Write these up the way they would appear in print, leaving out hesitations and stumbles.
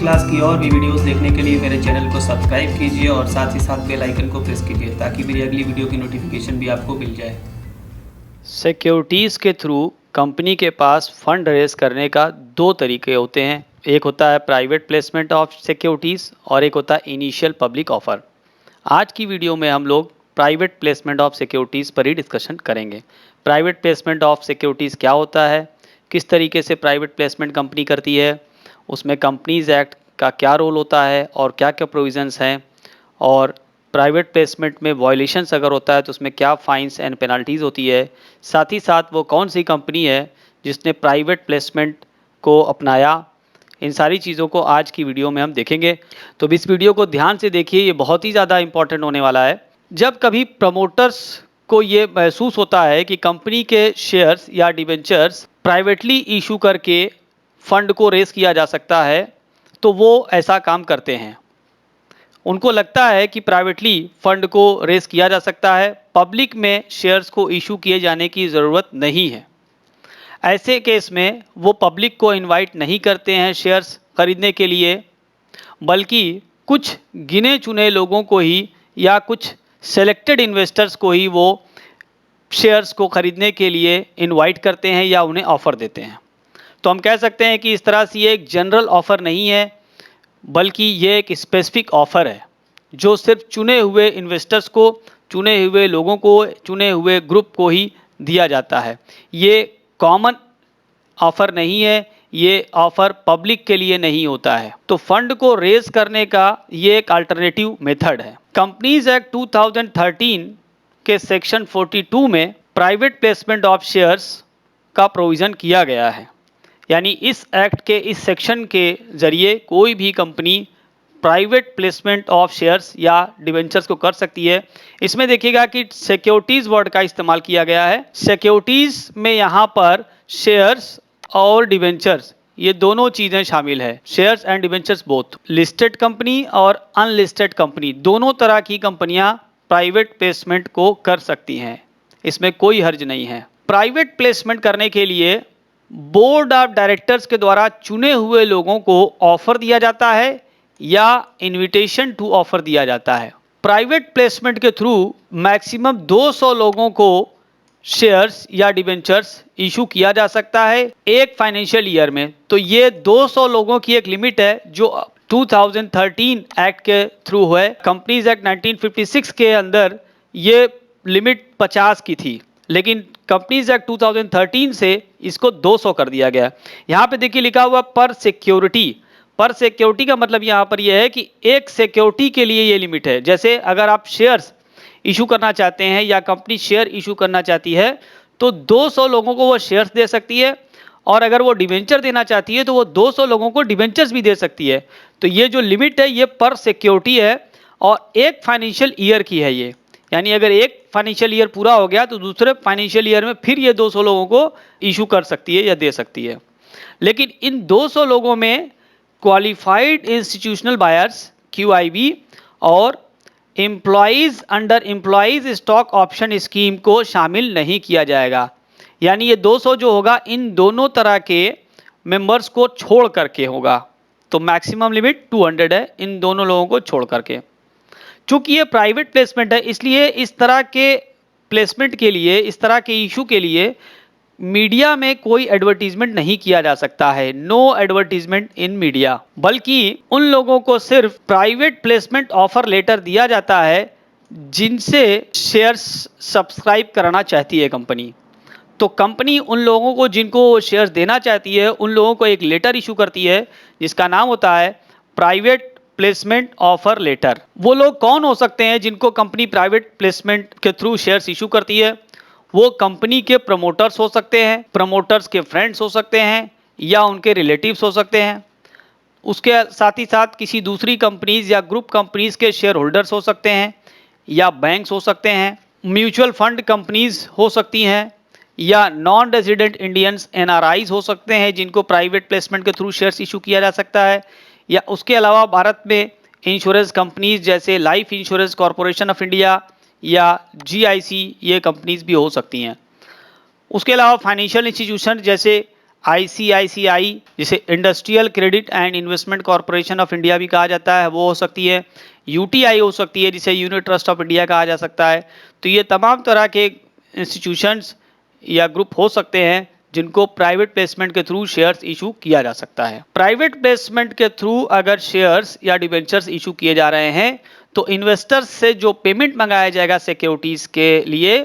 Class की और भी वीडियोस देखने के लिए मेरे चैनल को सब्सक्राइब कीजिए और साथ ही साथ बेल आइकन को प्रेस कीजिए ताकि मेरी अगली वीडियो की नोटिफिकेशन भी आपको मिल जाए। सिक्योरिटीज़ के थ्रू कंपनी के पास फंड रेज करने का दो तरीके होते हैं। एक होता है प्राइवेट प्लेसमेंट ऑफ सिक्योरिटीज़ और एक होता है इनिशियल पब्लिक ऑफ़र। आज की वीडियो में हम लोग प्राइवेट प्लेसमेंट ऑफ सिक्योरिटीज़ पर ही डिस्कशन करेंगे। प्राइवेट प्लेसमेंट ऑफ सिक्योरिटीज़ क्या होता है, किस तरीके से प्राइवेट प्लेसमेंट कंपनी करती है, उसमें कंपनीज़ एक्ट का क्या रोल होता है और क्या क्या प्रोविज़न्स हैं, और प्राइवेट प्लेसमेंट में वायलेशंस अगर होता है तो उसमें क्या फाइन्स एंड पेनल्टीज़ होती है। साथ ही साथ वो कौन सी कंपनी है जिसने प्राइवेट प्लेसमेंट को अपनाया। इन सारी चीज़ों को आज की वीडियो में हम देखेंगे, तो इस वीडियो को ध्यान से देखिए, ये बहुत ही ज़्यादा इंपॉर्टेंट होने वाला है। जब कभी प्रमोटर्स को ये महसूस होता है कि कंपनी के शेयर्स या डिबेंचर्स प्राइवेटली इशू करके फ़ंड को रेस किया जा सकता है, तो वो ऐसा काम करते हैं। उनको लगता है कि प्राइवेटली फ़ंड को रेस किया जा सकता है, पब्लिक में शेयर्स को इशू किए जाने की ज़रूरत नहीं है। ऐसे केस में वो पब्लिक को इनवाइट नहीं करते हैं शेयर्स खरीदने के लिए, बल्कि कुछ गिने चुने लोगों को ही या कुछ सेलेक्टेड इन्वेस्टर्स को ही वो शेयर्स को खरीदने के लिए इनवाइट करते हैं या उन्हें ऑफ़र देते हैं। तो हम कह सकते हैं कि इस तरह से ये एक जनरल ऑफ़र नहीं है, बल्कि ये एक स्पेसिफिक ऑफ़र है जो सिर्फ चुने हुए इन्वेस्टर्स को, चुने हुए लोगों को, चुने हुए ग्रुप को ही दिया जाता है। ये कॉमन ऑफ़र नहीं है, ये ऑफ़र पब्लिक के लिए नहीं होता है। तो फंड को रेज करने का ये एक अल्टरनेटिव मेथड है। कंपनीज एक्ट 2013 के सेक्शन 42 में प्राइवेट प्लेसमेंट ऑफ शेयर्स का प्रोविज़न किया गया है। यानी इस एक्ट के इस सेक्शन के ज़रिए कोई भी company private placement of shares या डिवेंचर्स को कर सकती है। इसमें देखिएगा कि सिक्योरिटीज़ वर्ड का इस्तेमाल किया गया है। सिक्योरिटीज़ में यहाँ पर शेयर्स और डिवेंचर्स ये दोनों चीज़ें शामिल है। Shares and debentures both, listed company और अनलिस्टेड कंपनी, दोनों तरह की कंपनियां प्राइवेट प्लेसमेंट को कर सकती हैं, इसमें कोई हर्ज नहीं है। प्राइवेट प्लेसमेंट करने के लिए बोर्ड ऑफ डायरेक्टर्स के द्वारा चुने हुए लोगों को ऑफर दिया जाता है या इनविटेशन टू ऑफर दिया जाता है। प्राइवेट प्लेसमेंट के थ्रू मैक्सिमम 200 लोगों को शेयर्स या डिबेंचर्स इशू किया जा सकता है एक फाइनेंशियल ईयर में। तो ये 200 लोगों की एक लिमिट है जो 2013 एक्ट के थ्रू है। कंपनीज एक्ट 1956 के अंदर ये लिमिट 50 की थी, लेकिन कंपनीज एक्ट 2013 से इसको 200 कर दिया गया। यहाँ पे देखिए लिखा हुआ पर सिक्योरिटी। पर सिक्योरिटी का मतलब यहाँ पर यह है कि एक सिक्योरिटी के लिए ये लिमिट है। जैसे अगर आप शेयर्स इशू करना चाहते हैं या कंपनी शेयर इशू करना चाहती है तो 200 लोगों को वो शेयर्स दे सकती है, और अगर वो डिवेंचर देना चाहती है तो वो 200 लोगों को डिवेंचर्स भी दे सकती है। तो ये जो लिमिट है ये पर सिक्योरिटी है और एक फाइनेंशियल ईयर की है ये। यानी अगर एक फाइनेंशियल ईयर पूरा हो गया तो दूसरे फाइनेंशियल ईयर में फिर ये 200 लोगों को इशू कर सकती है या दे सकती है। लेकिन इन 200 लोगों में क्वालिफाइड इंस्टीट्यूशनल बायर्स QIB और employees under employees stock option scheme को शामिल नहीं किया जाएगा। यानी ये 200 जो होगा इन दोनों तरह के मेंबर्स को छोड़ करके होगा। तो मैक्सिमम लिमिट 200 है इन दोनों लोगों को छोड़ करके। चूँकि ये प्राइवेट प्लेसमेंट है इसलिए इस तरह के प्लेसमेंट के लिए, इस तरह के इशू के लिए मीडिया में कोई एडवर्टीजमेंट नहीं किया जा सकता है। नो एडवर्टीजमेंट इन मीडिया, बल्कि उन लोगों को सिर्फ प्राइवेट प्लेसमेंट ऑफर लेटर दिया जाता है जिनसे शेयर्स सब्सक्राइब कराना चाहती है कंपनी। तो कंपनी उन लोगों को जिनको शेयर्स देना चाहती है उन लोगों को एक लेटर इशू करती है जिसका नाम होता है प्राइवेट प्लेसमेंट ऑफर लेटर। वो लोग कौन हो सकते हैं जिनको कंपनी प्राइवेट प्लेसमेंट के थ्रू शेयर्स इशू करती है? वो कंपनी के प्रमोटर्स हो सकते हैं, प्रमोटर्स के फ्रेंड्स हो सकते हैं या उनके रिलेटिव्स हो सकते हैं। उसके साथ ही साथ किसी दूसरी कंपनीज या ग्रुप कंपनीज के शेयर होल्डर्स हो सकते हैं या बैंक्स हो सकते हैं, म्यूचुअल फंड कंपनीज हो सकती हैं या नॉन रेजिडेंट इंडियंस NRIs हो सकते हैं जिनको प्राइवेट प्लेसमेंट के थ्रू शेयर्स इशू किया जा सकता है। या उसके अलावा भारत में इंश्योरेंस कंपनीज जैसे life insurance corporation of India या GIC ये कंपनीज भी हो सकती हैं। उसके अलावा फाइनेंशियल इंस्टीट्यूशन जैसे ICICI, जिसे industrial credit and investment corporation of India भी कहा जाता है, वो हो सकती है। UTI हो सकती है, जिसे यूनिट ट्रस्ट ऑफ इंडिया कहा जा सकता है। तो ये तमाम तरह के इंस्टीट्यूशंस या ग्रुप हो सकते हैं जिनको प्राइवेट प्लेसमेंट के थ्रू शेयर्स इशू किया जा सकता है। प्राइवेट प्लेसमेंट के थ्रू अगर शेयर्स या डिबेंचर्स इशू किए जा रहे हैं तो इन्वेस्टर्स से जो पेमेंट मंगाया जाएगा सिक्योरिटीज़ के लिए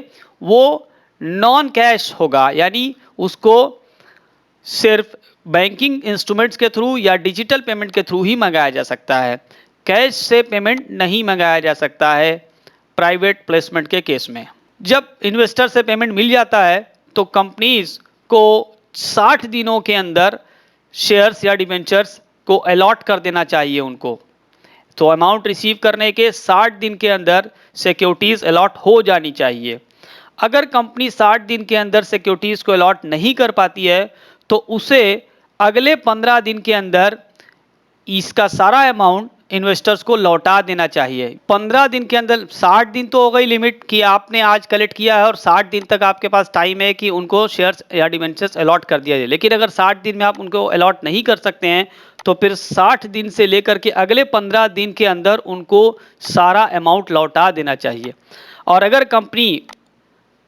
वो नॉन कैश होगा, यानी उसको सिर्फ बैंकिंग इंस्ट्रूमेंट्स के थ्रू या डिजिटल पेमेंट के थ्रू ही मंगाया जा सकता है। कैश से पेमेंट नहीं मंगाया जा सकता है प्राइवेट प्लेसमेंट के केस में। जब इन्वेस्टर से पेमेंट मिल जाता है तो कंपनीज को 60 दिनों के अंदर शेयर्स या डिबेंचर्स को अलॉट कर देना चाहिए उनको। तो अमाउंट रिसीव करने के 60 दिन के अंदर सिक्योरिटीज़ अलॉट हो जानी चाहिए। अगर कंपनी 60 दिन के अंदर सिक्योरिटीज़ को अलॉट नहीं कर पाती है तो उसे अगले 15 दिन के अंदर इसका सारा अमाउंट इन्वेस्टर्स को लौटा देना चाहिए। 15 दिन के अंदर, 60 दिन तो हो गई लिमिट कि आपने आज कलेक्ट किया है और 60 दिन तक आपके पास टाइम है कि उनको शेयर्स या डिबेंचर्स अलॉट कर दिया जाए। लेकिन अगर 60 दिन में आप उनको अलॉट नहीं कर सकते हैं तो फिर 60 दिन से लेकर के अगले 15 दिन के अंदर उनको सारा अमाउंट लौटा देना चाहिए। और अगर कंपनी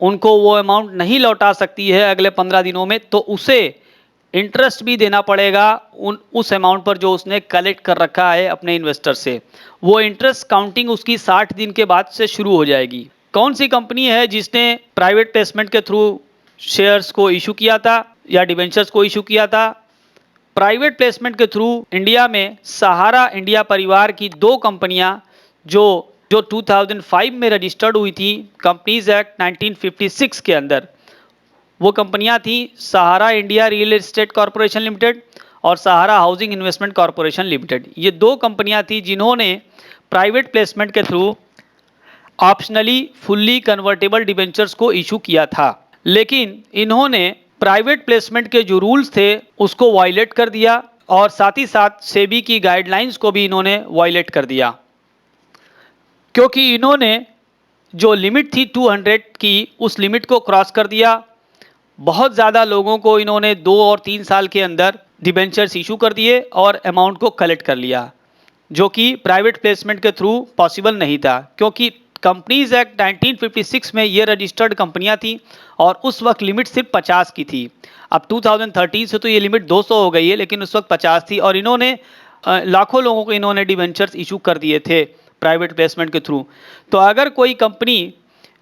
उनको वो अमाउंट नहीं लौटा सकती है अगले 15 दिनों में तो उसे इंटरेस्ट भी देना पड़ेगा उस अमाउंट पर जो उसने कलेक्ट कर रखा है अपने इन्वेस्टर से। वो इंटरेस्ट काउंटिंग उसकी 60 दिन के बाद से शुरू हो जाएगी। कौन सी कंपनी है जिसने प्राइवेट प्लेसमेंट के थ्रू शेयर्स को इशू किया था या डिबेंचर्स को इशू किया था? प्राइवेट प्लेसमेंट के थ्रू इंडिया में सहारा इंडिया परिवार की 2 कंपनियां जो 2005 में रजिस्टर्ड हुई थी कंपनीज एक्ट 1956 के अंदर, वो कंपनियां थी Sahara India real estate corporation limited और Sahara housing investment corporation limited. ये 2 कंपनियां थी जिन्होंने प्राइवेट प्लेसमेंट के through optionally fully convertible debentures को इशू किया था। लेकिन इन्होंने प्राइवेट प्लेसमेंट के जो रूल्स थे उसको वायलेट कर दिया और साथ ही साथ सेबी की गाइडलाइंस को भी इन्होंने वायलेट कर दिया, क्योंकि इन्होंने जो लिमिट थी 200 की उस लिमिट को क्रॉस कर दिया। बहुत ज़्यादा लोगों को इन्होंने 2 और 3 साल के अंदर डिबेंचर्स इशू कर दिए और अमाउंट को कलेक्ट कर लिया, जो कि प्राइवेट प्लेसमेंट के थ्रू पॉसिबल नहीं था, क्योंकि कंपनीज एक्ट 1956 में ये रजिस्टर्ड कंपनियां थी और उस वक्त लिमिट सिर्फ 50 की थी। अब 2013 से तो ये लिमिट 200 हो गई है, लेकिन उस वक्त 50 थी और इन्होंने लाखों लोगों को इन्होंने डिबेंचर्स इशू कर दिए थे प्राइवेट प्लेसमेंट के थ्रू। तो अगर कोई कंपनी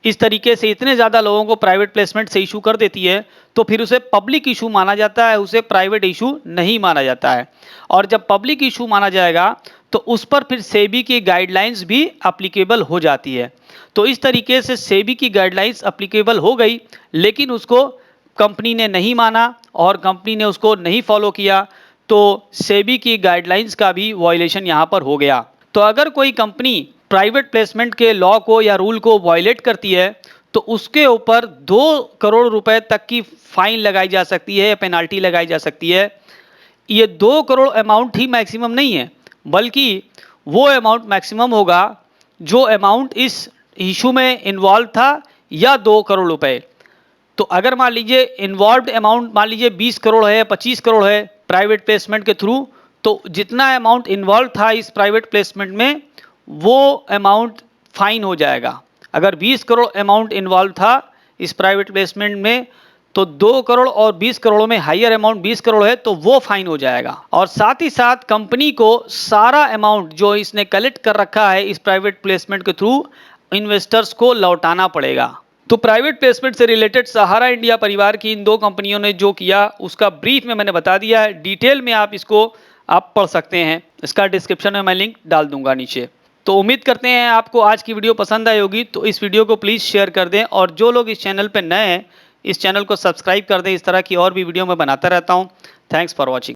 इस तरीके से इतने ज़्यादा लोगों को प्राइवेट प्लेसमेंट से इशू कर देती है तो फिर उसे पब्लिक इशू माना जाता है, उसे प्राइवेट इशू नहीं माना जाता है। और जब पब्लिक इशू माना जाएगा तो उस पर फिर सेबी की गाइडलाइंस भी अप्लीकेबल हो जाती है। तो इस तरीके से सेबी की गाइडलाइंस अप्लीकेबल हो गई, लेकिन उसको कंपनी ने नहीं माना और कंपनी ने उसको नहीं फॉलो किया, तो सेबी की गाइडलाइंस का भी वायलेशन यहाँ पर हो गया। तो अगर कोई कंपनी प्राइवेट प्लेसमेंट के लॉ को या रूल को वायलेट करती है तो उसके ऊपर 2 करोड़ रुपए तक की फाइन लगाई जा सकती है या पेनाल्टी लगाई जा सकती है। ये 2 करोड़ अमाउंट ही मैक्सिमम नहीं है, बल्कि वो अमाउंट मैक्सिमम होगा जो अमाउंट इस इशू में इन्वॉल्व था या 2 करोड़ रुपए। तो अगर मान लीजिए इन्वॉल्व्ड अमाउंट मान लीजिए 20 करोड़ है, 25 करोड़ है प्राइवेट प्लेसमेंट के थ्रू, तो जितना अमाउंट इन्वॉल्व था इस प्राइवेट प्लेसमेंट में वो अमाउंट फाइन हो जाएगा। अगर 20 करोड़ अमाउंट इन्वॉल्व था इस प्राइवेट प्लेसमेंट में तो 2 करोड़ और 20 करोड़ में हायर अमाउंट 20 करोड़ है तो वो फाइन हो जाएगा। और साथ ही साथ कंपनी को सारा अमाउंट जो इसने कलेक्ट कर रखा है इस प्राइवेट प्लेसमेंट के थ्रू इन्वेस्टर्स को लौटाना पड़ेगा। तो प्राइवेट प्लेसमेंट से रिलेटेड सहारा इंडिया परिवार की इन 2 कंपनियों ने जो किया उसका ब्रीफ में मैंने बता दिया है। डिटेल में आप इसको पढ़ सकते हैं, इसका डिस्क्रिप्शन में मैं लिंक डाल दूंगा नीचे। तो उम्मीद करते हैं आपको आज की वीडियो पसंद आई होगी, तो इस वीडियो को प्लीज़ शेयर कर दें और जो लोग इस चैनल पर नए हैं इस चैनल को सब्सक्राइब कर दें। इस तरह की और भी वीडियो मैं बनाता रहता हूँ। Thanks for watching.